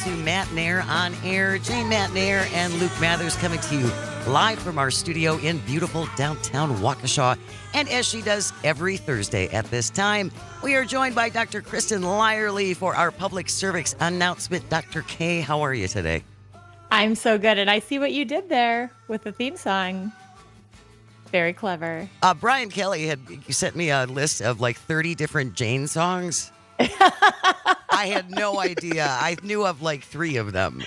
to Matenaer on Air. Jane Matenaer and Luke Mathers coming to you live from our studio in beautiful downtown Waukesha. And as she does every Thursday at this time, we are joined by Dr. Kristin Lyerly for our Public Cervix Announcement. Dr. K, how are you today? I'm so good, and I see what you did there with the theme song. Very clever. Brian Kelly had sent me a list of like 30 different Jane songs. I had no idea. I knew of like 3 of them.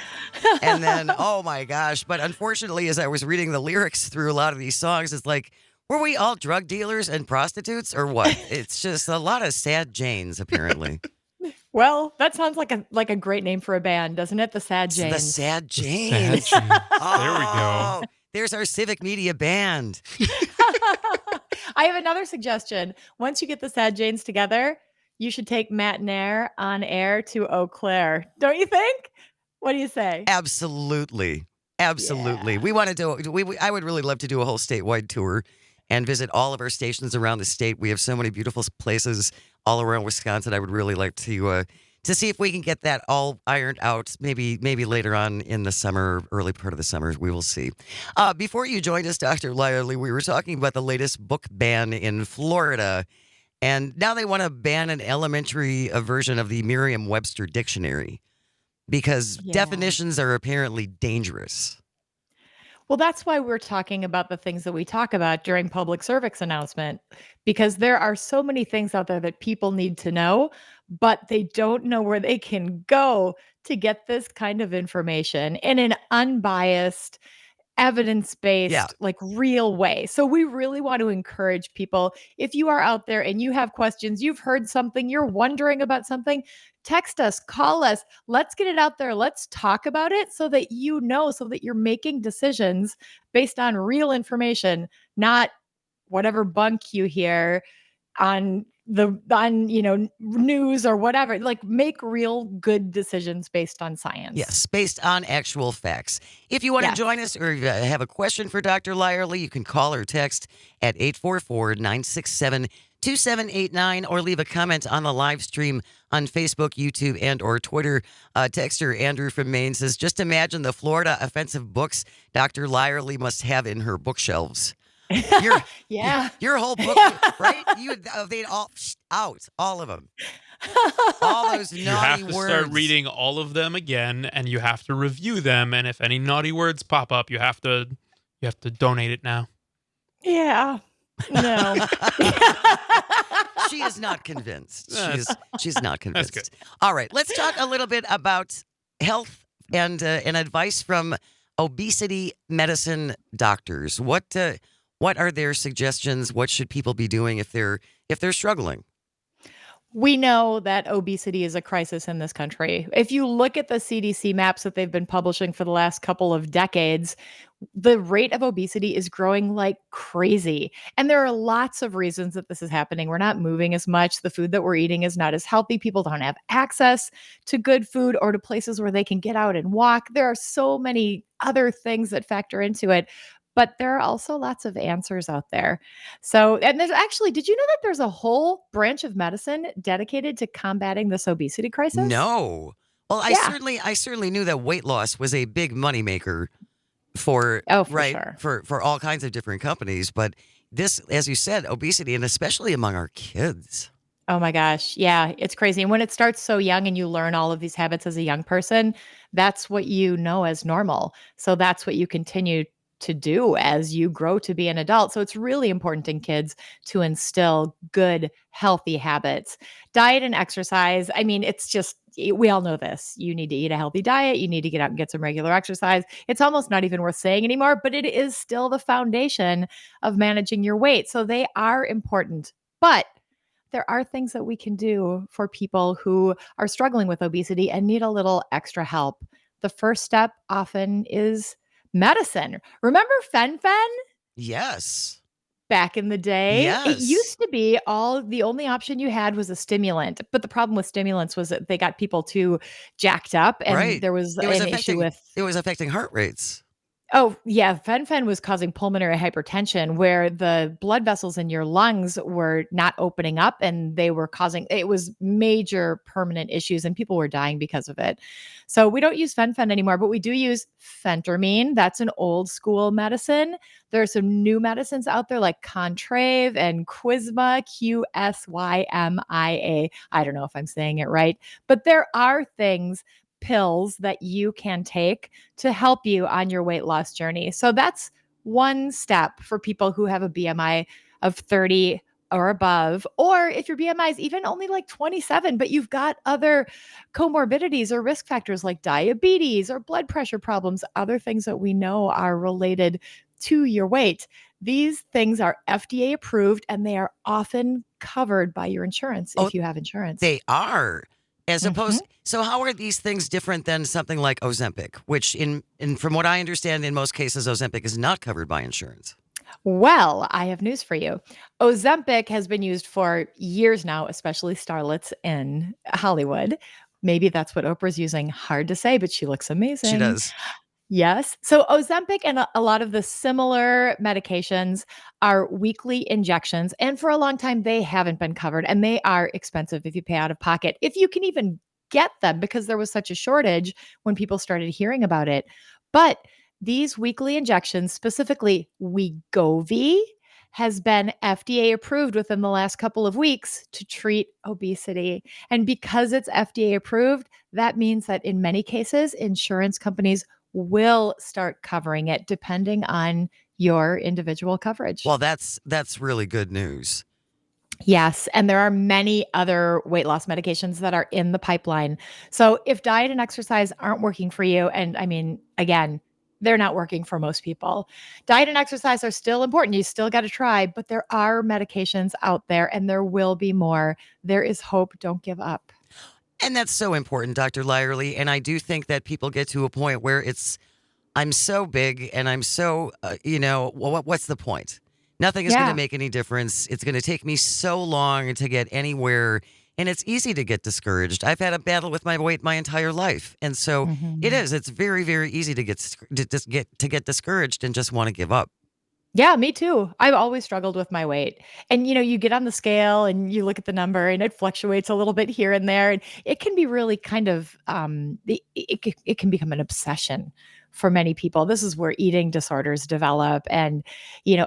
And then, oh my gosh. But unfortunately, as I was reading the lyrics through a lot of these songs, it's like, were we all drug dealers and prostitutes or what? It's just a lot of sad Janes, apparently. Well, that sounds like a great name for a band, doesn't it? The Sad Janes. The Sad Janes. Sad Janes. There we go. There's our Civic Media band. I have another suggestion. Once you get the Sad Janes together, you should take Matenaer on air to Eau Claire. Don't you think? What do you say? Absolutely. Absolutely. Yeah. We want to do, I would really love to do a whole statewide tour and visit all of our stations around the state. We have so many beautiful places all around Wisconsin. I would really like to see if we can get that all ironed out. Maybe later on in the summer, early part of the summer, we will see. Before you joined us, Dr. Lyerly, we were talking about the latest book ban in Florida. And now they want to ban an elementary version of the Merriam-Webster dictionary because definitions are apparently dangerous. Well, that's why we're talking about the things that we talk about during Public Cervix Announcement, because there are so many things out there that people need to know, but they don't know where they can go to get this kind of information in an unbiased, evidence-based, like real way. So we really want to encourage people. If you are out there and you have questions, you've heard something, you're wondering about something, text us, call us. Let's get it out there. Let's talk about it so that you know, so that you're making decisions based on real information, not whatever bunk you hear on news or whatever. Like, make real good decisions based on science. Yes, based on actual facts. If you want to join us or have a question for Dr. Lyerly, you can call or text at 844-967-2789 or leave a comment on the live stream on Facebook, YouTube, and or Twitter. Texter Andrew from Maine says, just imagine the Florida offensive books Dr. Lyerly must have in her bookshelves. Your whole book, right? They'd all out, all of them. All those naughty words. You have to start reading all of them again, and you have to review them. And if any naughty words pop up, you have to donate it now. Yeah. No. She is not convinced. She's not convinced. That's good. All right, let's talk a little bit about health and advice from obesity medicine doctors. What are their suggestions? What should people be doing if they're struggling? We know that obesity is a crisis in this country. If you look at the CDC maps that they've been publishing for the last couple of decades, the rate of obesity is growing like crazy. And there are lots of reasons that this is happening. We're not moving as much. The food that we're eating is not as healthy. People don't have access to good food or to places where they can get out and walk. There are so many other things that factor into it. But there are also lots of answers out there. So, and there's actually, did you know that there's a whole branch of medicine dedicated to combating this obesity crisis? No. Well, I certainly knew that weight loss was a big moneymaker for all kinds of different companies. But this, as you said, obesity, and especially among our kids. Oh my gosh. Yeah, it's crazy. And when it starts so young and you learn all of these habits as a young person, that's what you know as normal. So that's what you continue to do as you grow to be an adult. So it's really important in kids to instill good, healthy habits. Diet and exercise. I mean, it's just, we all know this. You need to eat a healthy diet. You need to get out and get some regular exercise. It's almost not even worth saying anymore, but it is still the foundation of managing your weight. So they are important. But there are things that we can do for people who are struggling with obesity and need a little extra help. The first step often is medicine. Remember fen-phen? Yes. Back in the day, yes. It used to be the only option you had was a stimulant. But the problem with stimulants was that they got people too jacked up, and there was an issue with it was affecting heart rates. Oh, yeah. Fen-phen was causing pulmonary hypertension where the blood vessels in your lungs were not opening up and they were causing it was major permanent issues and people were dying because of it. So we don't use fen-phen anymore, but we do use phentermine. That's an old school medicine. There are some new medicines out there like Contrave and Qsymia, Qsymia. I don't know if I'm saying it right, but there are things pills that you can take to help you on your weight loss journey. So that's one step for people who have a BMI of 30 or above, or if your BMI is even only like 27, but you've got other comorbidities or risk factors like diabetes or blood pressure problems, other things that we know are related to your weight. These things are FDA approved and they are often covered by your insurance Oh, if you have insurance. they are. As Mhm. opposed, so how are these things different than something like Ozempic, which in from what I understand, in most cases, Ozempic is not covered by insurance. Well, I have news for you. Ozempic has been used for years now, especially starlets in Hollywood. Maybe that's what Oprah's using. Hard to say, but she looks She amazing. does. Yes. So Ozempic and a lot of the similar medications are weekly injections. And for a long time, they haven't been covered and they are expensive if you pay out of pocket, if you can even get them because there was such a shortage when people started hearing about it. But these weekly injections, specifically Wegovy, has been FDA approved within the last couple of weeks to treat obesity. And because it's FDA approved, that means that in many cases, insurance companies will start covering it depending on your individual coverage. Well, that's really good news. Yes, and there are many other weight loss medications that are in the pipeline. So if diet and exercise aren't working for you, and I mean, again, they're not working for most people. Diet and exercise are still important. You still got to try, but there are medications out there and there will be more. There is hope. Don't give up. And that's so important, Dr. Lyerly. And I do think that people get to a point where I'm so big and I'm so, well, what's the point? Nothing is going to Yeah. make any difference. It's going to take me so long to get anywhere. And it's easy to get discouraged. I've had a battle with my weight my entire life. And so it Mhm. is. It's very, very easy to get discouraged and just want to give up. Yeah, me too. I've always struggled with my weight. And you get on the scale and you look at the number and it fluctuates a little bit here and there and it can be really kind of it can become an obsession for many people. This is where eating disorders develop and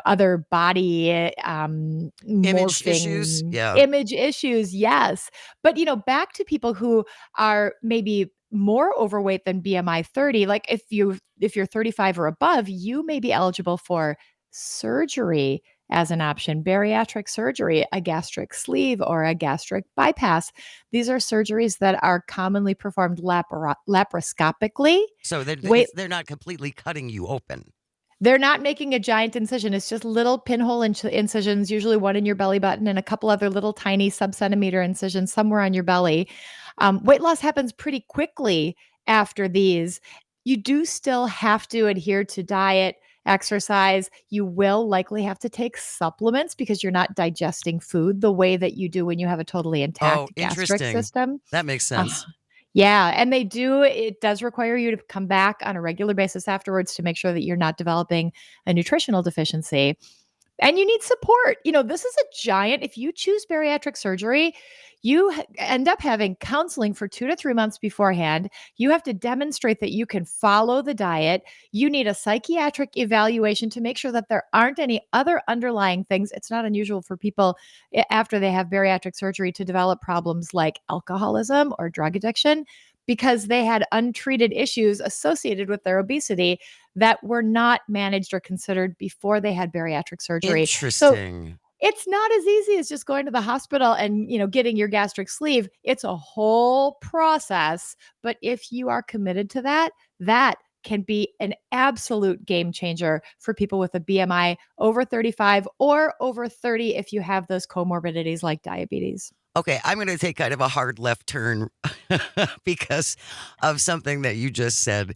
other body Image issues. morphing Yeah. image issues. Yes. But back to people who are maybe more overweight than BMI 30, like if you're 35 or above, you may be eligible for surgery as an option, bariatric surgery, a gastric sleeve, or a gastric bypass. These are surgeries that are commonly performed laparoscopically. So Wait, they're not completely cutting you open. they're not making a giant incision. It's just little pinhole incisions, usually one in your belly button and a couple other little tiny sub-centimeter incisions somewhere on your belly. Weight loss happens pretty quickly after these. You do still have to adhere to diet, exercise. You will likely have to take supplements because you're not digesting food the way that you do when you have a totally Oh, intact gastric interesting. system. That makes Uh, sense. yeah, and it does require you to come back on a regular basis afterwards to make sure that you're not developing a nutritional deficiency. And you need support. This is a giant, if you choose bariatric surgery, you end up having counseling for 2 to 3 months beforehand. You have to demonstrate that you can follow the diet. You need a psychiatric evaluation to make sure that there aren't any other underlying things. It's not unusual for people after they have bariatric surgery to develop problems like alcoholism or drug addiction because they had untreated issues associated with their obesity that were not managed or considered before they had bariatric surgery. So Interesting. it's not as easy as just going to the hospital and getting your gastric sleeve. It's a whole process, but if you are committed to that, that can be an absolute game changer for people with a BMI over 35 or over 30 if you have those comorbidities like diabetes. Okay, I'm going to take kind of a hard left turn because of something that you just said.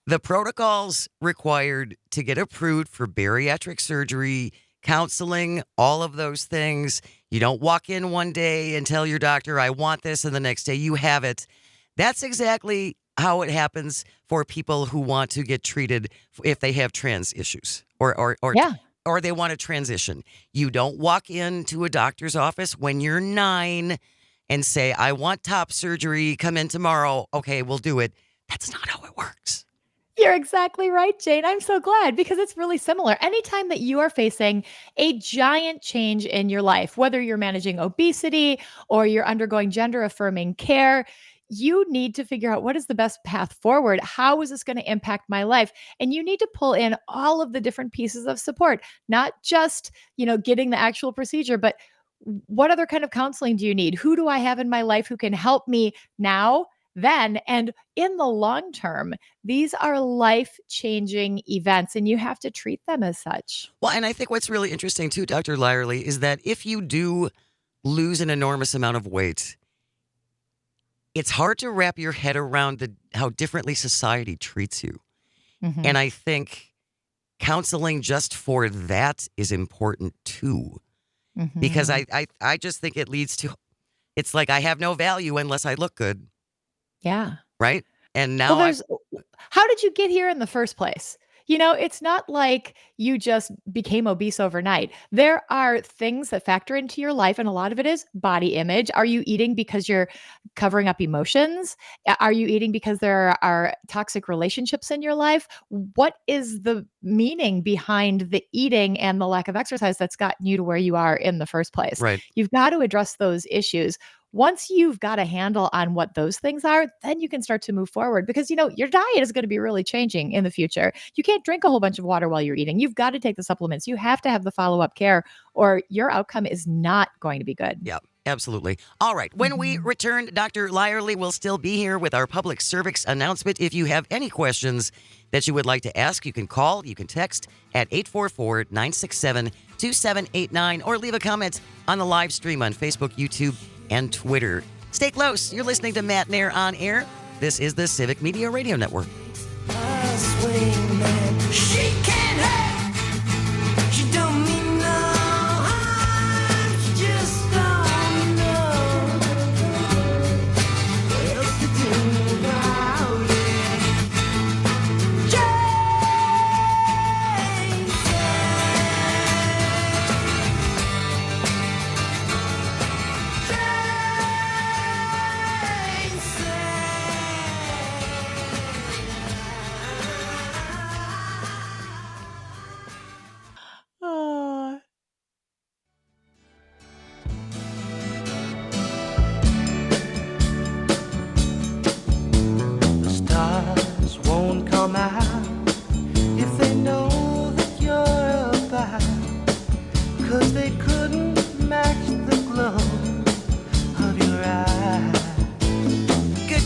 The protocols required to get approved for bariatric surgery, counseling, all of those things. You don't walk in one day and tell your doctor, I want this, and the next day you have it. That's exactly how it happens for people who want to get treated if they have trans issues Yeah. or they want to transition. You don't walk into a doctor's office when you're 9 and say, I want top surgery, come in tomorrow. Okay, we'll do it. That's not how it works. You're exactly right, Jane. I'm so glad because it's really similar. Anytime that you are facing a giant change in your life, whether you're managing obesity or you're undergoing gender affirming care, you need to figure out what is the best path forward. How is this going to impact my life? And you need to pull in all of the different pieces of support, not just, getting the actual procedure, but what other kind of counseling do you need? Who do I have in my life who can help me now, then, and in the long term? These are life-changing events, and you have to treat them as such. Well, and I think what's really interesting too, Dr. Lyerly, is that if you do lose an enormous amount of weight, it's hard to wrap your head around how differently society treats you. Mhm. And I think counseling just for that is important too. Because Mhm. I just think it leads to, it's like I have no value unless I look good, Yeah. right? And Well, now there's how did you get here in the first place? It's not like you just became obese overnight. There are things that factor into your life, and a lot of it is body image. Are you eating because you're covering up emotions? Are you eating because there are toxic relationships in your life? What is the meaning behind the eating and the lack of exercise that's gotten you to where you are in the first place? right. You've got to address those issues. Once you've got a handle on what those things are, then you can start to move forward because, your diet is going to be really changing in the future. You can't drink a whole bunch of water while you're eating. You've got to take the supplements. You have to have the follow-up care or your outcome is not going to be good. Yeah, absolutely. All right. When we Mhm. return, Dr. Lyerly will still be here with our public cervix announcement. If you have any questions that you would like to ask, you can call, you can text at 844-967-2789 or leave a comment on the live stream on Facebook, YouTube, and Twitter. Stay close. You're listening to Matenaer on Air. This is the Civic Media Radio Network. She can't hurt. She don't mean no harm. She just don't know what else to do about it. Ah. The stars won't come out if they know that you're about, 'cause they couldn't match the glow of your eyes.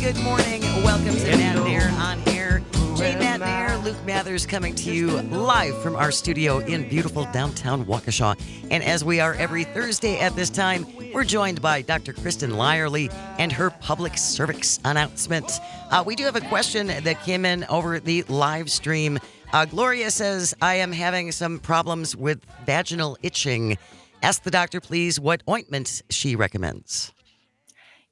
Good morning. Welcome to Matenaer on Air. Jane Matenaer, Luke Mathers coming to you live from our studio in beautiful downtown Waukesha. And as we are every Thursday at this time, we're joined by Dr. Kristin Lyerly and her Public Cervix Announcement. We do have a question that came in over the live stream. Gloria says, I am having some problems with vaginal itching. Ask the doctor, please, what ointment she recommends.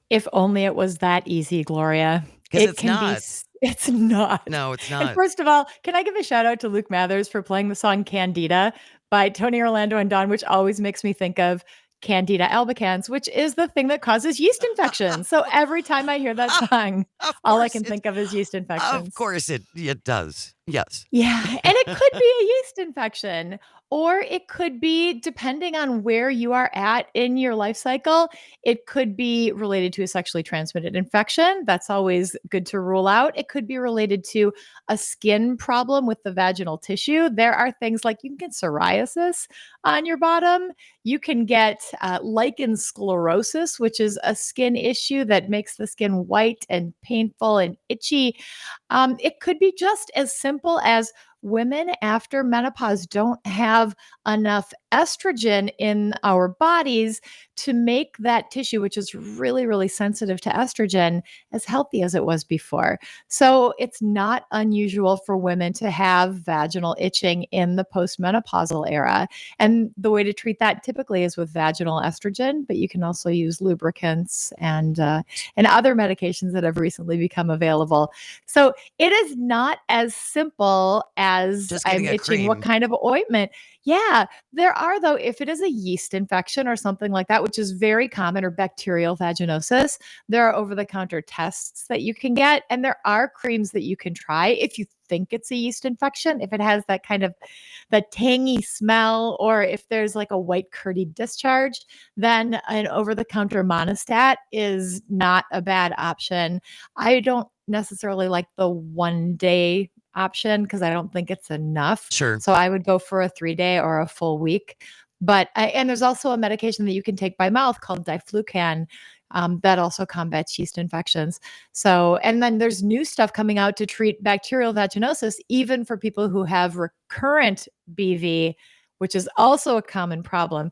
If only it was that easy, Gloria. Because It it's can be not. it's not. No, it's And not. first of all, can I give a shout out to Luke Mathers for playing the song Candida by Tony Orlando and Dawn, which always makes me think of Candida albicans, which is the thing that causes yeast infections. So every time I hear that song, Of all I course can it, think of is yeast of infections. course it does. Yes. Yeah, and it could be a yeast infection, or it could be, depending on where you are at in your life cycle, it could be related to a sexually transmitted infection. That's always good to rule out. It could be related to a skin problem with the vaginal tissue. There are things like you can get psoriasis on your bottom. You can get lichen sclerosis, which is a skin issue that makes the skin white and painful and itchy. It could be just as simple as women after menopause don't have enough estrogen in our bodies to make that tissue, which is really, really sensitive to estrogen, as healthy as it was before. So it's not unusual for women to have vaginal itching in the postmenopausal era. And the way to treat that typically is with vaginal estrogen, but you can also use lubricants and other medications that have recently become available. So it is not as simple as Just I'm getting a itching. What cream. kind of ointment? Yeah, there are, though, if it is a yeast infection or something like that, which is very common, or bacterial vaginosis, there are over the counter tests that you can get. And there are creams that you can try if you think it's a yeast infection, if it has that kind of that tangy smell, or if there's like a white curdy discharge, then an over the counter monostat is not a bad option. I don't necessarily like the 1 day option because I don't think it's enough. Sure. So I would go for a 3 day or a full week. And there's also a medication that you can take by mouth called diflucan, that also combats yeast infections. So, and then there's new stuff coming out to treat bacterial vaginosis, even for people who have recurrent BV, which is also a common problem.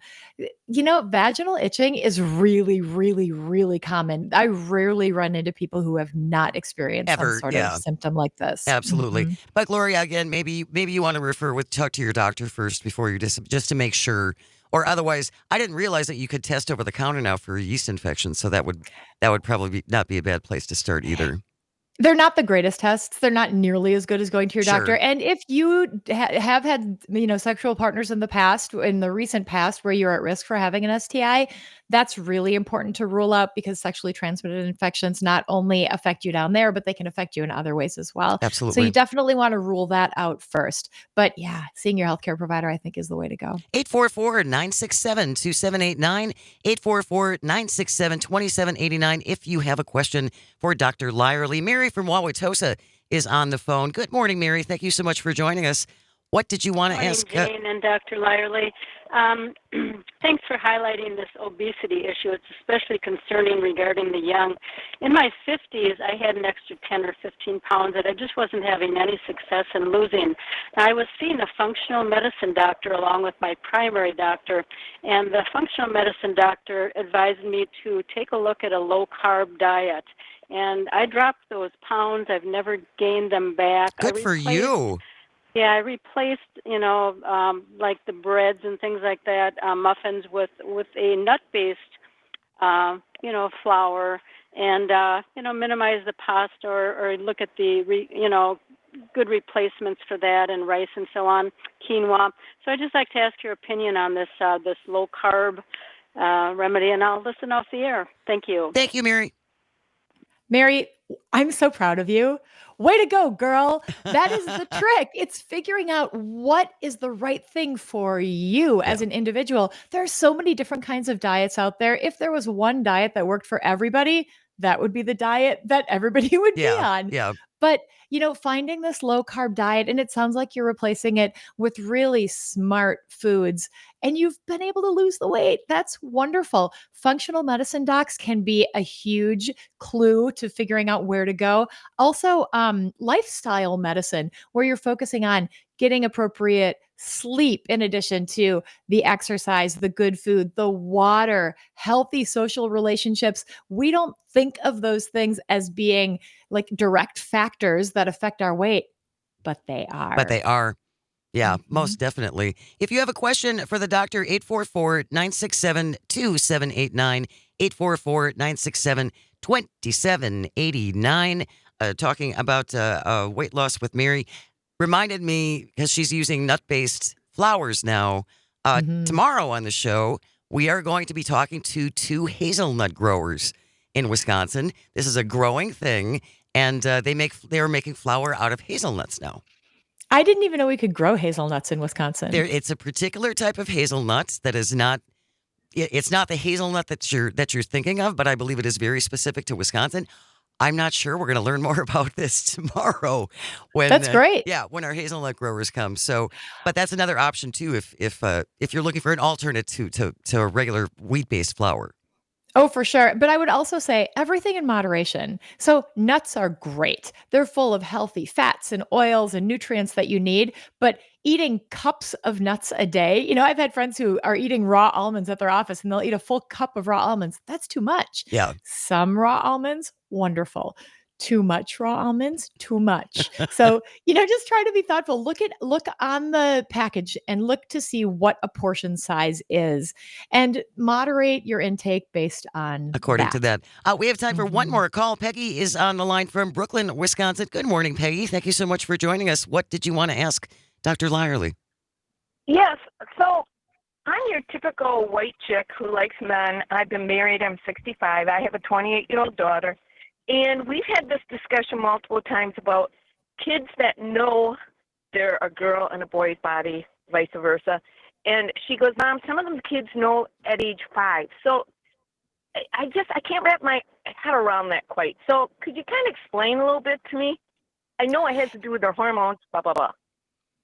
Vaginal itching is really, really, really common. I rarely run into people who have not experienced some Ever. sort of Yeah. symptom like this. Absolutely. Mhm. But Gloria, again, maybe you want to talk to your doctor first before you just to make sure. Or otherwise, I didn't realize that you could test over the counter now for yeast infections. So that would probably not be a bad place to start either. They're not the greatest tests. They're not nearly as good as going to your doctor. Sure. And if you have had, sexual partners in the recent past, where you're at risk for having an STI, that's really important to rule out, because sexually transmitted infections not only affect you down there, but they can affect you in other ways as well. So Absolutely. you definitely want to rule that out first. But yeah, seeing your healthcare provider, I think, is the way to go. 844-967-2789, 844-967-2789 if you have a question for Dr. Lyerly. Mary from Wauwatosa is on the phone. Good morning, Mary. Thank you so much for joining us. What did you want to ask? Jane and Dr. Lyerly. Thanks for highlighting this obesity issue. It's especially concerning regarding the young. In my 50s, I had an extra 10 or 15 pounds that I just wasn't having any success in losing. I was seeing a functional medicine doctor along with my primary doctor, and the functional medicine doctor advised me to take a look at a low-carb diet. And I dropped those pounds. I've never gained them back. Good for you. Yeah, I replaced, like the breads and things like that, muffins with a nut-based, flour, and minimize the pasta, or look at the good replacements for that, and rice and so on, quinoa. So I'd just like to ask your opinion on this low-carb remedy, and I'll listen off the air. Thank you. Thank you, Mary. Mary, I'm so proud of you. Way to go, girl. That is the trick. It's figuring out what is the right thing for you as an individual. There are so many different kinds of diets out there. If there was one diet that worked for everybody, that would be the diet that everybody would be on. Yeah. But, finding this low carb diet, and it sounds like you're replacing it with really smart foods, and you've been able to lose the weight. That's wonderful. Functional medicine docs can be a huge clue to figuring out where to go. Also, lifestyle medicine, where you're focusing on getting appropriate sleep in addition to the exercise, the good food, the water, healthy social relationships. We don't think of those things as being like direct factors that affect our weight, but they are. But they are. Yeah, Mhm. most definitely. If you have a question for the doctor, 844-967-2789, 844-967-2789. Talking about weight loss with Mary reminded me, because she's using nut-based flours now. Mhm. Tomorrow on the show, we are going to be talking to 2 hazelnut growers in Wisconsin. This is a growing thing, and they are making flour out of hazelnuts now. I didn't even know we could grow hazelnuts in Wisconsin. It's a particular type of hazelnut that is not. It's not the hazelnut that you're thinking of, but I believe it is very specific to Wisconsin. I'm not sure. We're going to learn more about this tomorrow. That's great. When our hazelnut growers come. So, but that's another option too if you're looking for an alternate to a regular wheat-based flour. Oh, for sure. But I would also say everything in moderation. So nuts are great. They're full of healthy fats and oils and nutrients that you need. But eating cups of nuts a day, I've had friends who are eating raw almonds at their office and they'll eat a full cup of raw almonds. That's too much. Yeah. Some raw almonds, wonderful. Too much raw almonds, too much. So, just try to be thoughtful. Look on the package and look to see what a portion size is and moderate your intake based on According to that. We have time for one Mhm. more call. Peggy is on the line from Brooklyn, Wisconsin. Good morning, Peggy. Thank you so much for joining us. What did you want to ask Dr. Lyerly? Yes. So I'm your typical white chick who likes men. I've been married. I'm 65. I have a 28-year-old daughter. And we've had this discussion multiple times about kids that know they're a girl in a boy's body, vice versa. And she goes, Mom, some of them kids know at age 5. So I can't wrap my head around that quite. So could you kind of explain a little bit to me? I know it has to do with their hormones, blah, blah, blah.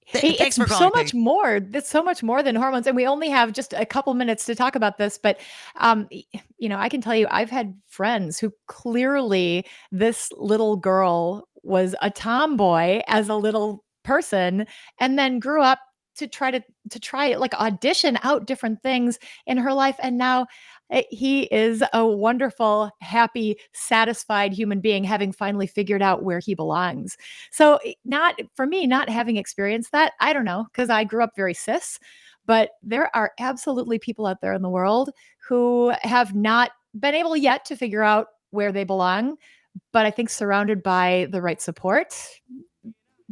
Hey, Thanks it's for so calling, much Peggy. more. That's so much more than hormones. And we only have just a couple minutes to talk about this. But, I can tell you, I've had friends who clearly this little girl was a tomboy as a little person and then grew up to try like audition out different things in her life. And now he is a wonderful, happy, satisfied human being, having finally figured out where he belongs. So, not for me, not having experienced that, I don't know, because I grew up very cis, but there are absolutely people out there in the world who have not been able yet to figure out where they belong. But I think surrounded by the right support,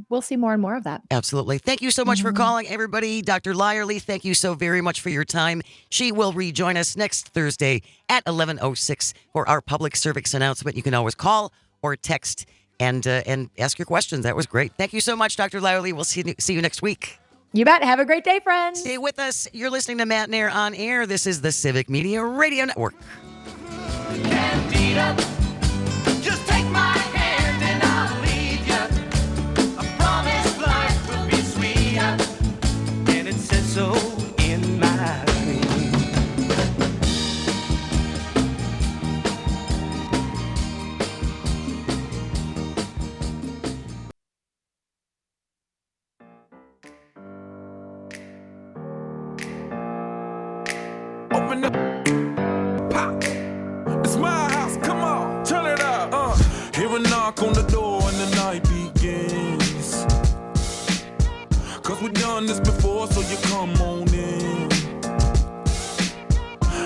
we'll see more and more of that. Absolutely. Thank you so much for Mhm. calling, everybody. Dr. Lyerly, thank you so very much for your time. She will rejoin us next Thursday at 11:06 for our public cervix announcement. You can always call or text and ask your questions. That was great. Thank you so much, Dr. Lyerly. We'll see you next week. You bet. Have a great day, friends. Stay with us. You're listening to Matenaer on Air. This is the Civic Media Radio Network. Candida, just take my hand and I'll lead you. I promise life will be sweeter, and it says so in my dream. Open up, pop. It's my house, come on, turn it up. Hear a knock on the door and the night begins. Cause we've done this before, so you come on in.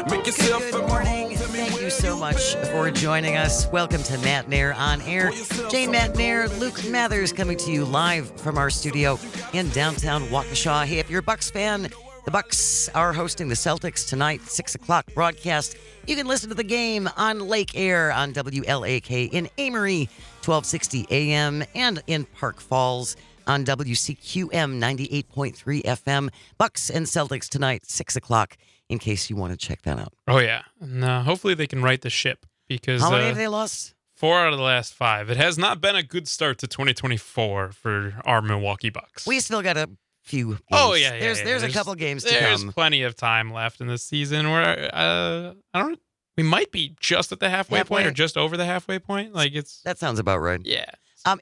Make yourself Good at my morning. home, tell me Thank where you so much been. for joining us. Welcome to Matenaer on Air. Jane Matenaer, Luke Mathers coming to you live from our studio in downtown Waukesha. Hey, if you're a Bucks fan, the Bucks are hosting the Celtics tonight, 6 o'clock broadcast. You can listen to the game on Lake Air on WLAK in Amory, 1260 AM, and in Park Falls on WCQM 98.3 FM. Bucks and Celtics tonight, 6 o'clock, in case you want to check that out. Oh yeah, and hopefully they can right the ship because How many have they lost? 4 out of the last 5. It has not been a good start to 2024 for our Milwaukee Bucks. We still got a few games. Oh yeah, There's a couple games to There's come. plenty of time left in this season where I don't. We might be just at the halfway point or just over the halfway point. Like it's That sounds about right. yeah.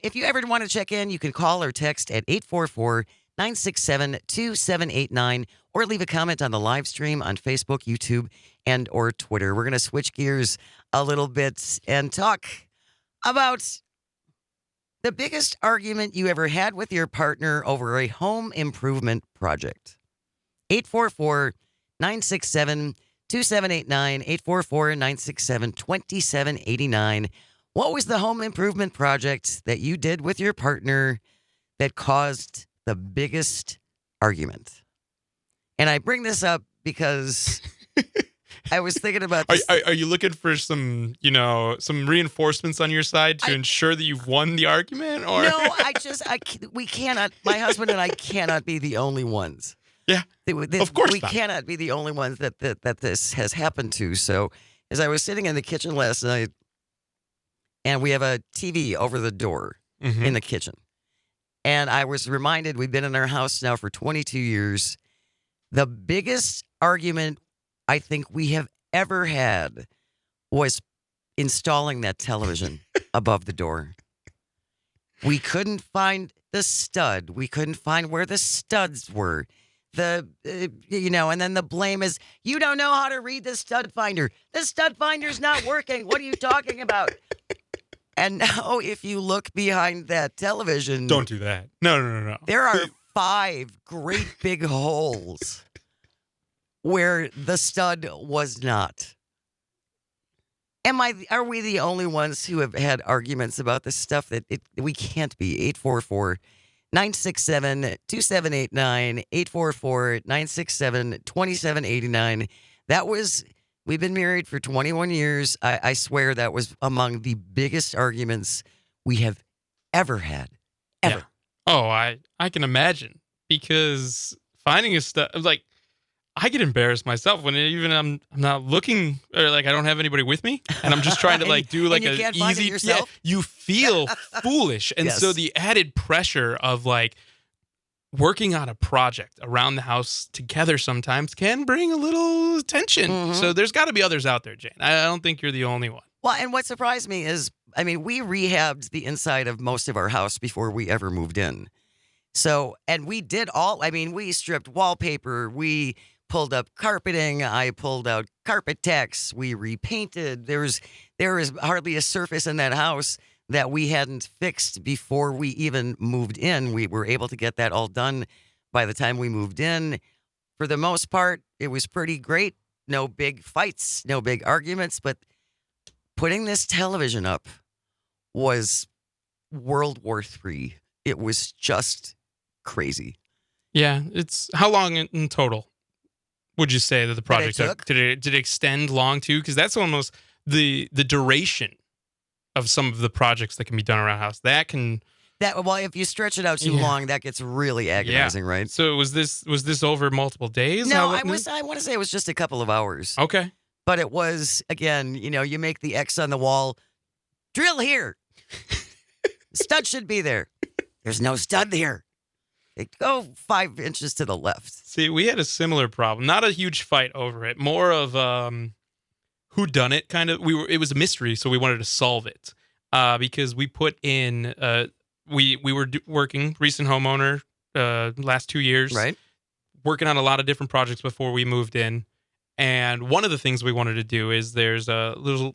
If you ever want to check in, you can call or text at 844-967-2789 or leave a comment on the live stream on Facebook, YouTube, and or Twitter. We're going to switch gears a little bit and talk about the biggest argument you ever had with your partner over a home improvement project. 844-967-2789, 844-967-2789. What was the home improvement project that you did with your partner that caused the biggest argument? And I bring this up because I was thinking about this. Are you looking for some reinforcements on your side to ensure that you've won the argument? Or No, we cannot, my husband and I cannot be the only ones. Yeah, of course we not. cannot be the only ones that this has happened to. So as I was sitting in the kitchen last night, and we have a TV over the door Mhm. in the kitchen, and I was reminded we've been in our house now for 22 years. The biggest argument I think we have ever had was installing that television above the door. We couldn't find the stud. We couldn't find where the studs were. And then the blame is, you don't know how to read the stud finder. The stud finder's not working. What are you talking about? And now if you look behind that television. Don't do that. No. There are 5 great big holes where the stud was not. Are we the only ones who have had arguments about this stuff that we can't be? 844-967-2789, 844-967-2789. We've been married for 21 years. I swear that was among the biggest arguments we have ever had. Ever. Yeah. Oh, I can imagine, because finding a stud, like, I get embarrassed myself when I'm not looking, or like I don't have anybody with me, and I'm just trying to like do like and you can't find it yourself? Yeah, you feel foolish, and Yes. so the added pressure of like working on a project around the house together sometimes can bring a little tension. Mhm. So there's got to be others out there, Jane. I don't think you're the only one. Well, and what surprised me is, we rehabbed the inside of most of our house before we ever moved in. So, and we did we stripped wallpaper, we pulled up carpeting, I pulled out carpet tacks, we repainted. There was hardly a surface in that house that we hadn't fixed before we even moved in. We were able to get that all done by the time we moved in. For the most part, it was pretty great. No big fights, no big arguments, but putting this television up was World War III. It was just crazy. Yeah, it's how long in total would you say that the project took? Did it extend long too? Because that's almost the duration of some of the projects that can be done around a house. If you stretch it out too long, that gets really agonizing, right? So was this over multiple days? No, I want to say it was just a couple of hours. Okay. But it was, again, you make the X on the wall, drill here. Stud should be there. There's no stud there. They go 5 inches to the left. See, we had a similar problem. Not a huge fight over it. More of who done it kind of. It was a mystery, so we wanted to solve it. Because we put in we were working, recent homeowner, last 2 years. Right. Working on a lot of different projects before we moved in. And one of the things we wanted to do is there's a little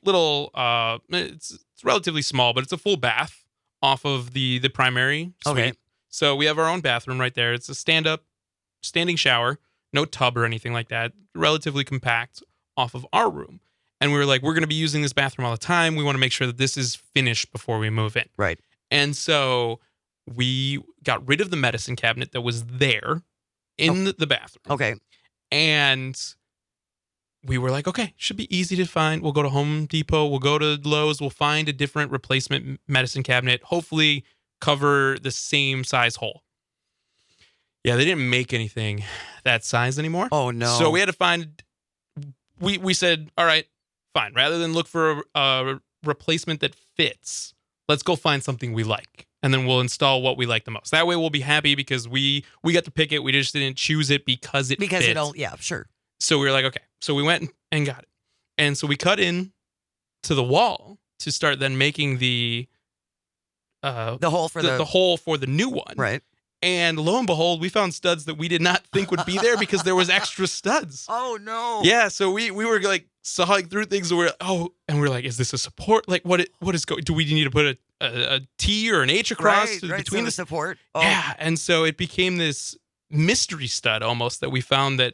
it's relatively small, but it's a full bath off of the primary suite. Okay. So we have our own bathroom right there. It's a standing shower, no tub or anything like that, relatively compact off of our room. And we were like, we're going to be using this bathroom all the time. We want to make sure that this is finished before we move in. Right. And so we got rid of the medicine cabinet that was there in the bathroom. Okay. And we were like, okay, should be easy to find. We'll go to Home Depot. We'll go to Lowe's. We'll find a different replacement medicine cabinet. Hopefully cover the same size hole. Yeah, they didn't make anything that size anymore. Oh, no. So we had to find, we said, all right, fine. Rather than look for a replacement that fits, let's go find something we like. And then we'll install what we like the most. That way we'll be happy because we got to pick it. We just didn't choose it because it fit. Yeah, sure. So we were like, okay. So we went and got it. And so we cut in to the wall to start then making the hole for the hole for the new one. Right. And lo and behold, we found studs that we did not think would be there because there was extra studs. Oh no. Yeah, so we were like sawing through things and we're like, is this a support? Like what is going? Do we need to put a T or an H across between the support? Oh. Yeah, and so it became this mystery stud almost that we found that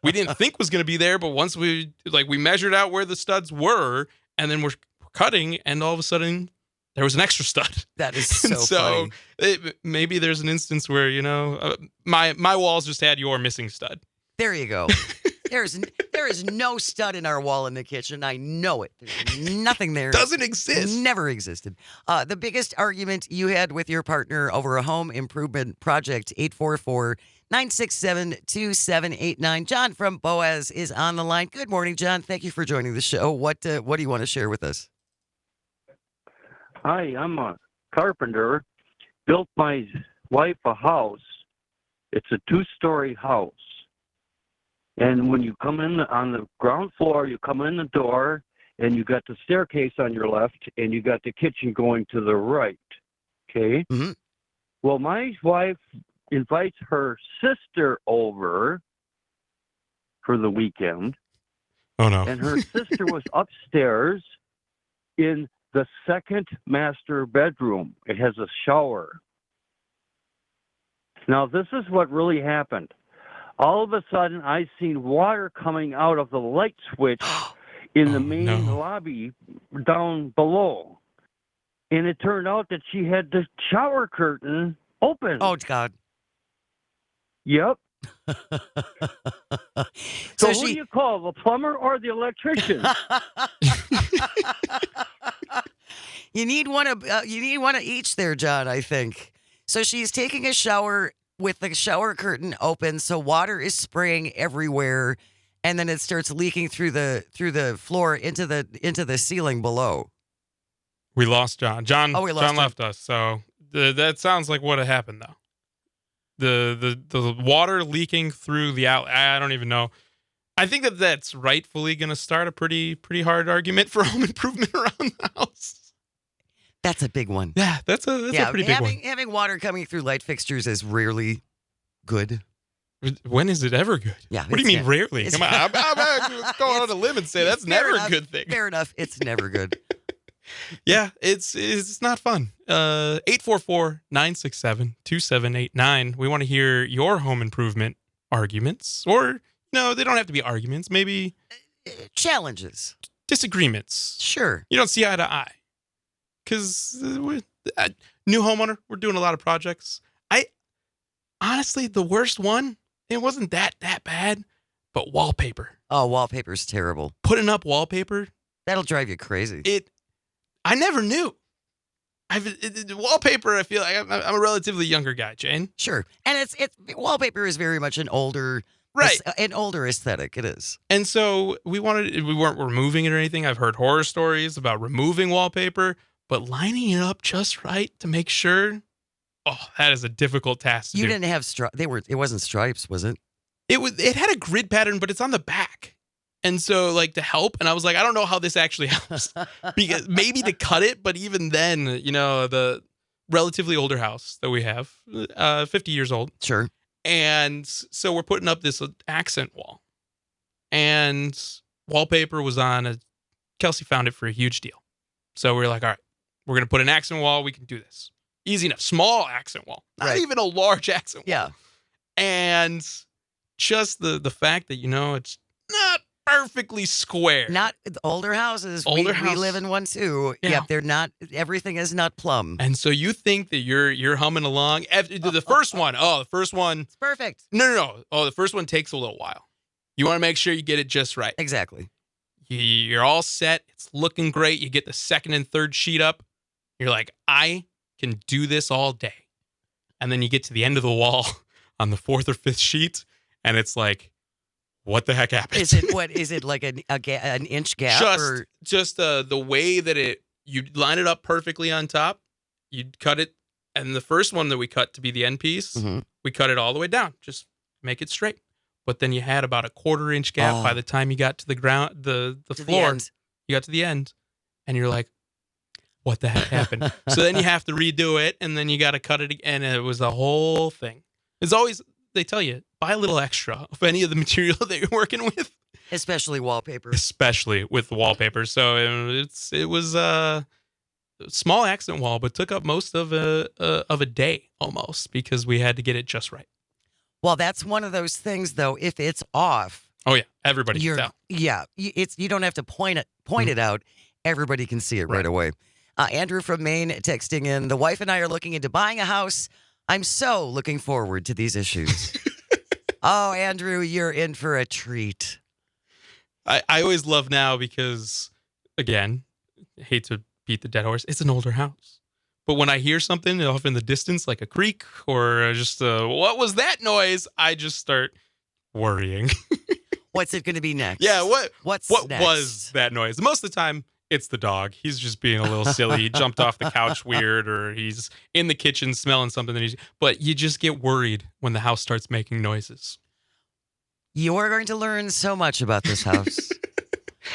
we didn't think was going to be there, but once we measured out where the studs were, and then we're cutting, and all of a sudden there was an extra stud. That is so funny. Maybe there's an instance where my walls just had your missing stud. There you go. There is no stud in our wall in the kitchen. I know it. There's nothing there. Doesn't exist. Never existed. The biggest argument you had with your partner over a home improvement project, 844-967-2789. John from Boaz is on the line. Good morning, John. Thank you for joining the show. What do you want to share with us? Hi, I'm a carpenter. Built my wife a house. It's a 2-story house. And when you come in on the ground floor, you come in the door, and you got the staircase on your left, and you got the kitchen going to the right. Okay? Mm-hmm. Well, my wife invites her sister over for the weekend, Oh no. and her sister was upstairs in the second master bedroom. It has a shower. Now, this is what really happened. All of a sudden, I seen water coming out of the light switch in the main lobby down below. And it turned out that she had the shower curtain open. Oh, God. Yep. So who she- do you call, the plumber or the electrician? You need one of each there, John, I think. So she's taking a shower with the shower curtain open, so water is spraying everywhere, and then it starts leaking through the floor into the ceiling below. We lost John. John Oh, we lost John left us. So that sounds like what happened though. The water leaking through the outlet. I don't even know. I think that's rightfully going to start a pretty hard argument for home improvement around the house. That's a big one. Yeah, that's a pretty big one. Having water coming through light fixtures is rarely good. When is it ever good? Yeah. What do you mean rarely? Come on, I'm going on a limb and say that's never a good thing. Fair enough. It's never good. Yeah, it's not fun. 844-967-2789. We want to hear your home improvement arguments, or no, they don't have to be arguments. Maybe Challenges. disagreements. Sure. You don't see eye to eye. Because new homeowner, we're doing a lot of projects. Honestly, the worst one, it wasn't that bad, but wallpaper. Oh, wallpaper's terrible. Putting up wallpaper, That'll drive you crazy. I never knew. Wallpaper, I feel like I'm a relatively younger guy, Jane. Sure. And it's wallpaper is very much an older aesthetic. It is. And so we weren't removing it or anything. I've heard horror stories about removing wallpaper, but lining it up just right to make sure. Oh, that is a difficult task to do. You didn't have it wasn't stripes, was it? It had a grid pattern, but it's on the back. And so, like, to help, and I was like, I don't know how this actually helps. Because maybe to cut it, but even then, the relatively older house that we have, 50 years old. Sure. And so we're putting up this accent wall. And wallpaper was on Kelsey found it for a huge deal. So we were like, all right, we're going to put an accent wall. We can do this. Easy enough. Small accent wall. Not even a large accent wall. Yeah. And just the fact that, it's not perfectly square. Not older houses. We live in one too. Yeah. Yep, they're not. Everything is not plumb. And so you think that you're humming along. The first one. It's perfect. No. Oh, the first one takes a little while. You want to make sure you get it just right. Exactly. You're all set. It's looking great. You get the second and third sheet up. You're like, I can do this all day. And then you get to the end of the wall on the fourth or fifth sheet, and it's like, what the heck happened? Is it like an inch gap? Just the way that you line it up perfectly on top, you'd cut it, and the first one that we cut to be the end piece, we cut it all the way down, just make it straight. But then you had about a 1/4 inch gap by the time you got to the ground, the floor. You got to the end, and you're like, what the heck happened? So then you have to redo it, and then you got to cut it again, and it was a whole thing. It's always, they tell you, buy a little extra of any of the material that you're working with. Especially wallpaper. Especially with wallpaper. So it was a small accent wall, but took up most of a day almost because we had to get it just right. Well, that's one of those things, though. If it's off, oh yeah, everybody can tell. Yeah, you don't have to point it out. Everybody can see it right away. Andrew from Maine texting in, the wife and I are looking into buying a house. I'm so looking forward to these issues. Oh, Andrew, you're in for a treat. I always love now because, again, I hate to beat the dead horse. It's an older house. But when I hear something off in the distance, like a creak or just what was that noise? I just start worrying. What's it going to be next? Yeah, what next? was that noise? Most of the time, it's the dog. He's just being a little silly. He jumped off the couch weird, or he's in the kitchen smelling something. But you just get worried when the house starts making noises. You are going to learn so much about this house.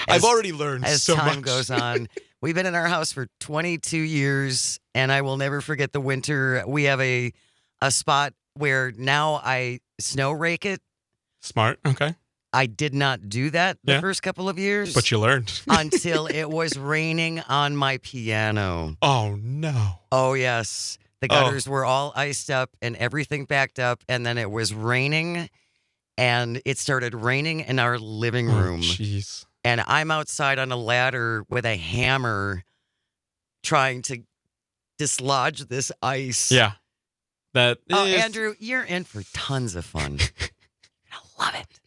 I've already learned as so time much. goes on. We've been in our house for 22 years, and I will never forget the winter. We have a spot where now I snow rake it. Smart. Okay. I did not do that the Yeah. first couple of years. But you learned. until it was raining on my piano. Oh, no. Oh, yes. The gutters were all iced up and everything backed up. And then it was raining, and it started raining in our living room. Jeez. And I'm outside on a ladder with a hammer trying to dislodge this ice. Yeah. That Oh, is- Andrew, you're in for tons of fun. I love it.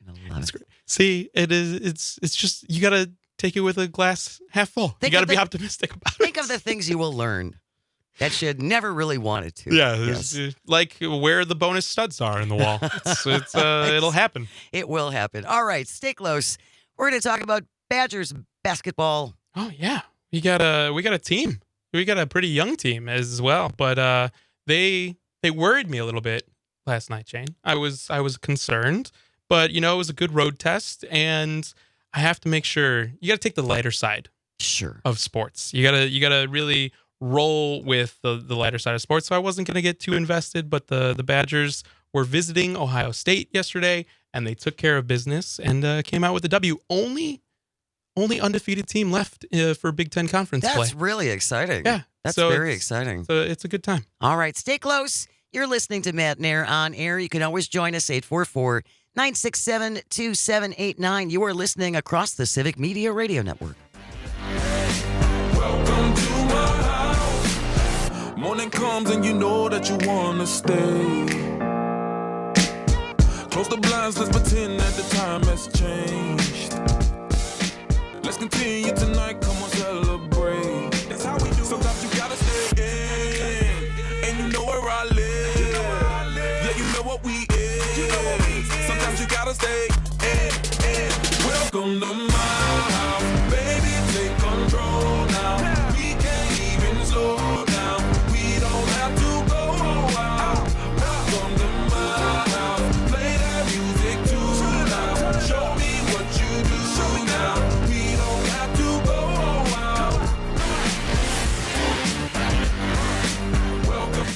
I love That's it. great. See, it's just, you got to take it with a glass half full. Think You got to of be the- optimistic about it. Think of the things you will learn that you never really wanted to. Yeah, Yes. like where the bonus studs are in the wall. It'll happen. It will happen. All right, stay close. We're going to talk about Badgers basketball. Oh yeah, we got a team. We got a pretty young team as well, but they worried me a little bit last night, Jane. I was concerned, but it was a good road test, and I have to make sure you got to take the lighter side Sure. of sports. You gotta really roll with the lighter side of sports. So I wasn't gonna get too invested, but the Badgers were visiting Ohio State yesterday, and they took care of business and came out with a W. Only undefeated team left for Big Ten conference That's play. really exciting. Yeah, That's so very it's- exciting. So it's a good time. All right, stay close. You're listening to Matenaer on air. You can always join us, 844-967-2789. You are listening across the Civic Media Radio Network. Welcome to my house. Morning comes and you know that you wanna stay. Close the blinds, let's pretend that the time has changed. Let's continue tonight, come on, celebrate. That's how we do. Sometimes you gotta stay in, and you know where I live. Yeah, you know what we is. Sometimes you gotta stay in. Welcome to my house, baby, take control now. We can't even slow down. We don't have to go out. Welcome to my house, play that music too loud. Show me what you do now. We don't have to go out. Welcome.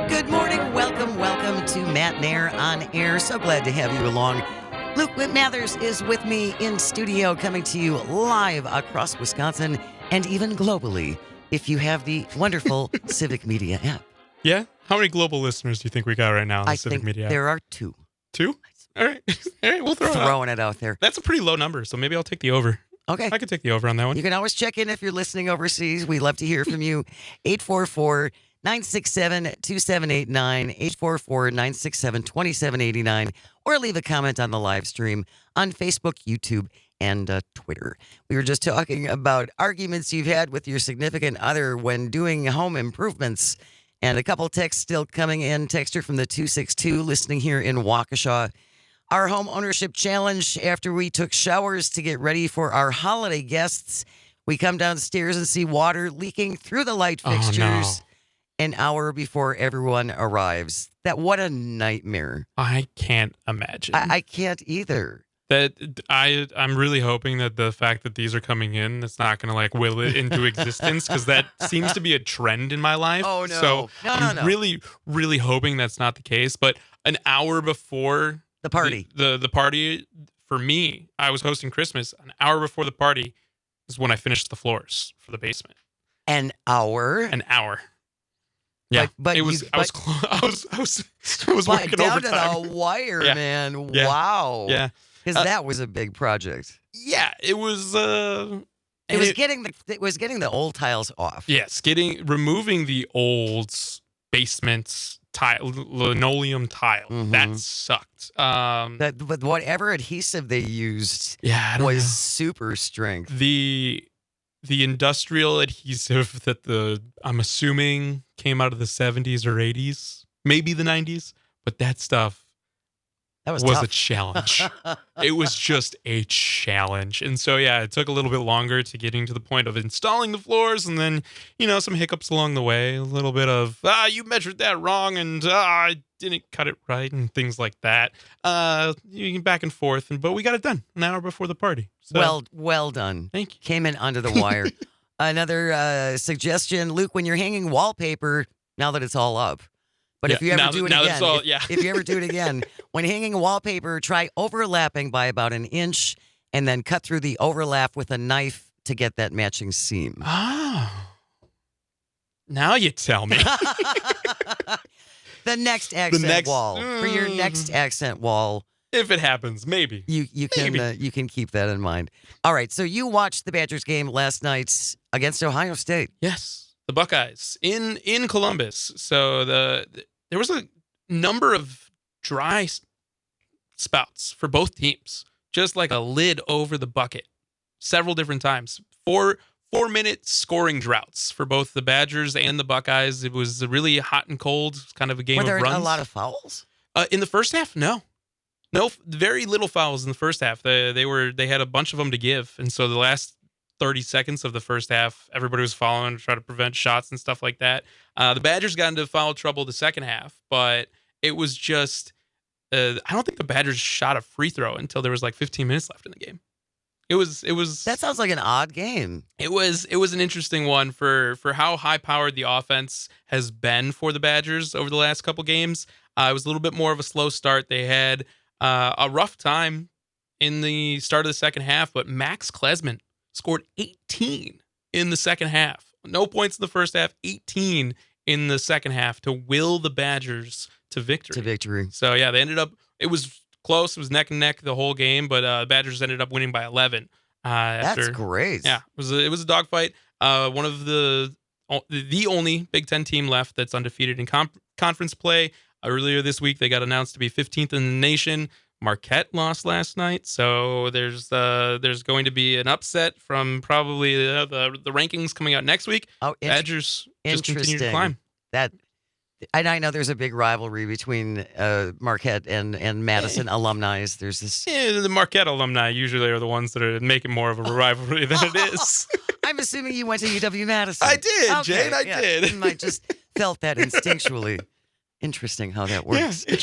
Good morning. Welcome to Matenaer on air. So glad to have you along. Luke Mathers is with me in studio, coming to you live across Wisconsin and even globally if you have the wonderful Civic Media app. Yeah. How many global listeners do you think we got right now on I the Civic think Media? there are two. 2? All right. All right. We'll throw it out. Throwing it out there. That's a pretty low number, so maybe I'll take the over. Okay. I could take the over on that one. You can always check in if you're listening overseas. We'd love to hear from you. 844-967-2789, 844-967-2789, or leave a comment on the live stream on Facebook, YouTube, and Twitter. We were just talking about arguments you've had with your significant other when doing home improvements. And a couple texts still coming in. Texter from the 262 listening here in Waukesha. Our home ownership challenge after we took showers to get ready for our holiday guests. We come downstairs and see water leaking through the light fixtures an hour before everyone arrives. What a nightmare. I can't imagine. I can't either. I'm really hoping that the fact that these are coming in, it's not going to will it into existence, because that seems to be a trend in my life. Oh, no. So No. I'm really, really hoping that's not the case. But an hour before The party. the party, for me, I was hosting Christmas. An hour before the party is when I finished the floors for the basement. An hour? An hour. Yeah, But it was. I was working down overtime. to the wire, Yeah. man. Yeah. Wow. Yeah, Because that was a big project. yeah. It was. It was getting the old tiles off. Yes, removing the old basement tile, linoleum tile. Mhm. That sucked. But whatever adhesive they used Yeah, I don't was know. super strength. The industrial adhesive that I'm assuming came out of the 70s or 80s. maybe the 90s, but that stuff That was was tough. a challenge. It was just a challenge. And so, yeah, it took a little bit longer to getting to the point of installing the floors, and then, some hiccups along the way, a little bit of, you measured that wrong, and I didn't cut it right, and things like that. Back and forth, but we got it done an hour before the party. So, Well done. thank you. Came in under the wire. Another suggestion, Luke, when you're hanging wallpaper, now that it's all up. But if you ever do it again, if you ever do it again, when hanging wallpaper, try overlapping by about an inch and then cut through the overlap with a knife to get that matching seam. Ah. Now you tell me. The next accent wall. For your next accent wall. If it happens, maybe. You can keep that in mind. All right, so you watched the Badgers game last night against Ohio State. Yes, the Buckeyes in Columbus. So there was a number of dry spouts for both teams, just like a lid over the bucket, several different times. 4-minute scoring droughts for both the Badgers and the Buckeyes. It was really hot and cold, kind of a game of runs. Were there a lot of fouls? In the first half, no, very little fouls in the first half. They had a bunch of them to give, and so the last 30 seconds of the first half, everybody was following to try to prevent shots and stuff like that. The Badgers got into foul trouble the second half, but it was just, I don't think the Badgers shot a free throw until there was like 15 minutes left in the game. It was. That sounds like an odd game. It was an interesting one for how high powered the offense has been for the Badgers over the last couple games. It was a little bit more of a slow start. They had a rough time in the start of the second half, but Max Klesman scored 18 in the second half. No points in the first half, 18 in the second half to will the Badgers to victory. So, yeah, they ended up, it was close. It was neck and neck the whole game, but the Badgers ended up winning by 11. That's great. Yeah, it was a dogfight. One of the only Big Ten team left that's undefeated in conference play. Earlier this week, they got announced to be 15th in the nation. Marquette lost last night, so there's going to be an upset from probably the rankings coming out next week. Oh, Badgers just continue to climb. And I know there's a big rivalry between Marquette and Madison alumni. There's this. Yeah, the Marquette alumni usually are the ones that are making more of a rivalry than it is. I'm assuming you went to UW-Madison. I did, Jane. I did. I just felt that instinctually. Interesting how that works. Yeah,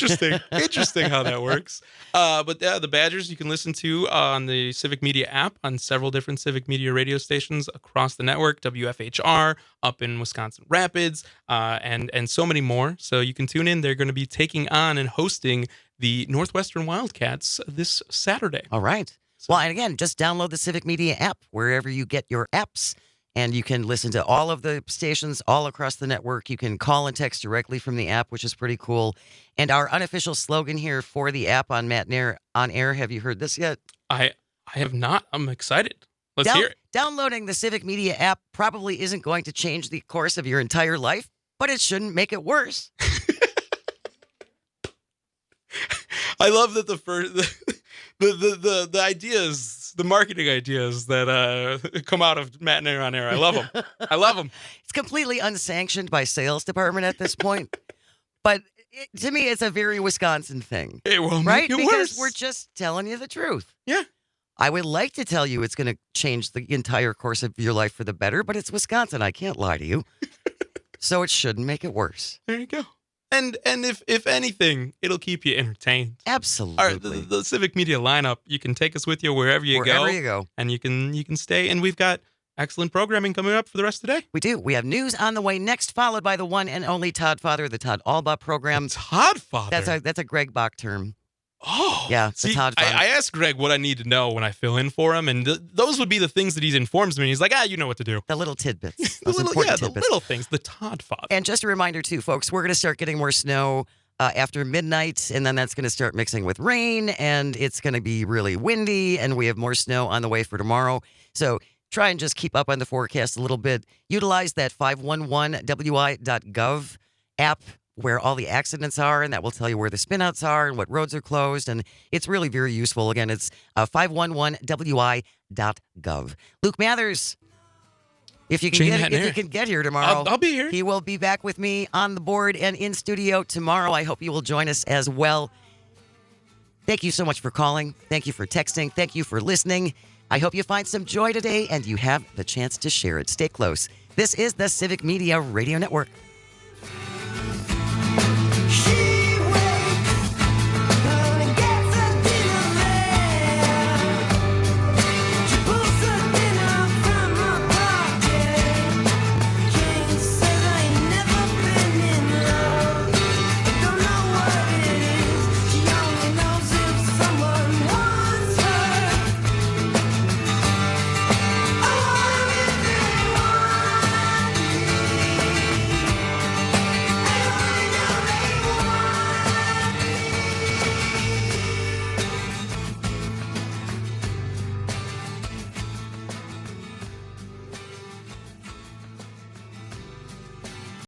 interesting how that works. But the Badgers you can listen to on the Civic Media app on several different Civic Media radio stations across the network. WFHR up in Wisconsin Rapids, and so many more. So you can tune in. They're going to be taking on and hosting the Northwestern Wildcats this Saturday. All right. Well, and again, just download the Civic Media app wherever you get your apps. And you can listen to all of the stations all across the network. You can call and text directly from the app, which is pretty cool. And our unofficial slogan here for the app on Matenaer on air, have you heard this yet? I have not. I'm excited. Let's hear it. Downloading the Civic Media app probably isn't going to change the course of your entire life, but it shouldn't make it worse. I love that the ideas, the marketing ideas that come out of Matenaer on air. I love them. I love them. It's completely unsanctioned by sales department at this point, but to me, it's a very Wisconsin thing. It will right? make it Because worse. we're just telling you the truth. Yeah. I would like to tell you it's going to change the entire course of your life for the better, but it's Wisconsin. I can't lie to you. So it shouldn't make it worse. There you go. And if anything, it'll keep you entertained. Absolutely. All right, the Civic Media lineup, you can take us with you wherever you go. And you can stay. And we've got excellent programming coming up for the rest of the day. We do. We have news on the way next, followed by the one and only Todd Father, the Todd Allbaugh program. Todd Father? That's a Greg Bach term. Oh. Yeah, see, the Todd Father. I asked Greg what I need to know when I fill in for him, and those would be the things that he informs me. He's like, you know what to do. The little tidbits. the little things, the Todd Father. And just a reminder, too, folks, we're going to start getting more snow after midnight, and then that's going to start mixing with rain, and it's going to be really windy, and we have more snow on the way for tomorrow. So try and just keep up on the forecast a little bit. Utilize that 511wi.gov app where all the accidents are, and that will tell you where the spinouts are and what roads are closed, and it's really very useful. Again, it's 511wi.gov. Luke Mathers. If you can Jane get if Matenaer. you can get here tomorrow, I'll be here. He will be back with me on the board and in studio tomorrow. I hope you will join us as well. Thank you so much for calling. Thank you for texting. Thank you for listening. I hope you find some joy today and you have the chance to share it. Stay close. This is the Civic Media Radio Network.